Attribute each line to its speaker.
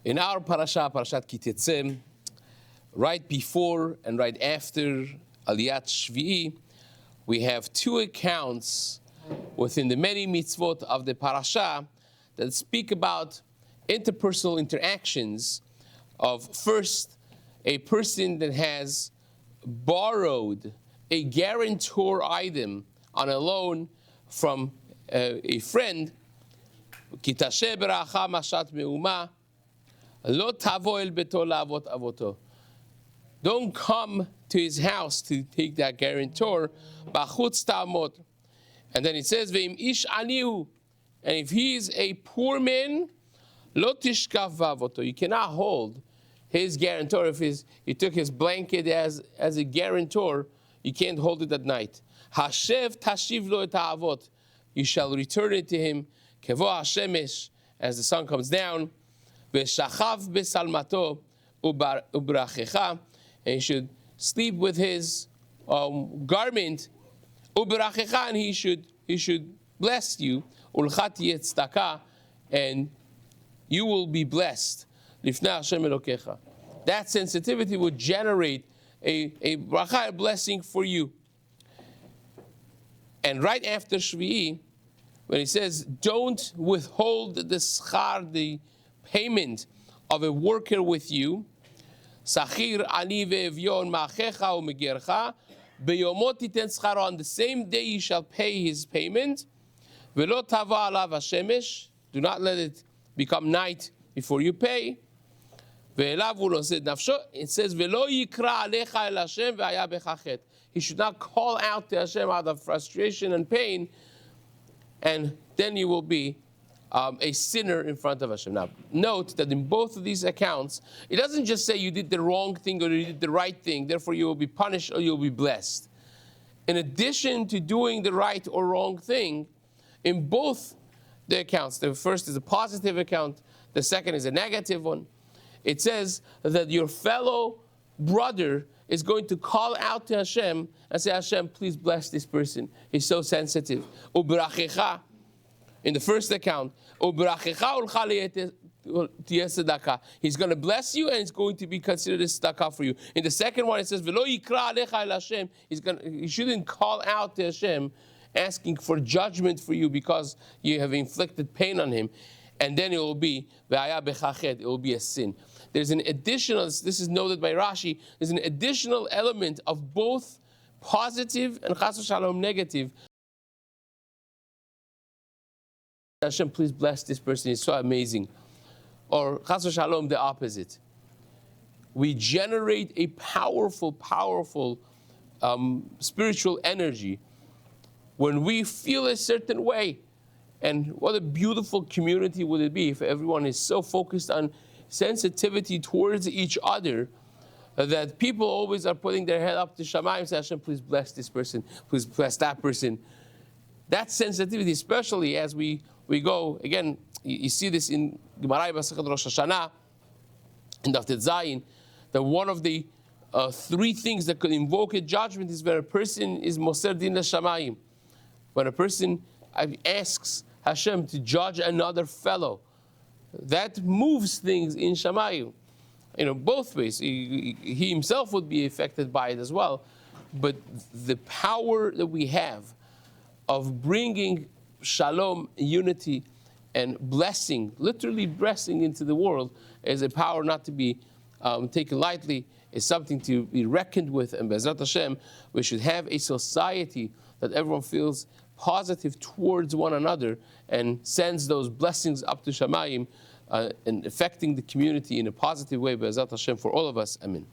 Speaker 1: In our Parshat Teitzei, right before and right after Aliyat Shvi'i, we have two accounts within the many mitzvot of the parasha that speak about interpersonal interactions of first a person that has borrowed a guarantor item on a loan from a friend. Kitashe beracha mashat meuma lo tavo el beto la'avot avoto. Don't come to his house to take that guarantor. Bachutz ta'amod. And then it says, Ve'im ish anihu. And if he is a poor man, lo tishkaf v'avoto. You cannot hold his guarantor. If he took his blanket as a guarantor, you can't hold it at night. Hashev tashiv lo et ha'avot. You shall return it to him. Kevo hashemesh, as the sun comes down. Ve'shachav besalmato ubrachecha. And he should sleep with his garment. Uberachecha, and he should bless you. Ulchati tzedakah, and you will be blessed. Lifnei Hashem Elokecha. That sensitivity would generate a bracha, a blessing for you. And right after Shvi'i, when he says, don't withhold the schar, the payment of a worker with you, Sachir ani ve'evyon ma'achecha u'megercha, beyomot titen scharo, on the same day you shall pay his payment. Ve'lo tava alav hashemesh, do not let it become night before you pay. Ve'elav hu nosed nafsho, it says, ve'lo yikra alecha el Hashem ve'haya becha chet. He should not call out to Hashem out of frustration and pain, and then you will be a sinner in front of Hashem. Now, note that in both of these accounts, it doesn't just say you did the wrong thing or you did the right thing, therefore you will be punished or you'll be blessed. In addition to doing the right or wrong thing, in both the accounts, the first is a positive account, the second is a negative one. It says that your fellow brother is going to call out to Hashem and say, Hashem, please bless this person. He's so sensitive. Ubrachecha. In the first account, he's going to bless you and it's going to be considered a tzedakah for you. In the second one, it says, you shouldn't call out to Hashem asking for judgment for you because you have inflicted pain on him. And then it will be a sin. There's an additional, this is noted by Rashi, there's an additional element of both positive and chas v'shalom negative. Hashem, please bless this person, he's so amazing. Or chas v'shalom, the opposite. We generate a powerful spiritual energy when we feel a certain way. And what a beautiful community would it be if everyone is so focused on sensitivity towards each other that people always are putting their head up to Shamayim and say, Hashem, please bless this person, please bless that person. That sensitivity, especially as we go, again, you see this in Gemara Masechet Rosh Hashanah, in Daf Teitzei, that one of the three things that could invoke a judgment is when a person is Moser Din LaShamayim. When a person asks Hashem to judge another fellow, that moves things in Shamayim. Both ways. He himself would be affected by it as well. But the power that we have of bringing shalom, unity, and blessing, literally blessing into the world, is a power not to be taken lightly, is something to be reckoned with. And Be'ezrat Hashem, we should have a society that everyone feels positive towards one another and sends those blessings up to Shamayim and affecting the community in a positive way. Be'ezrat Hashem, for all of us. Amen.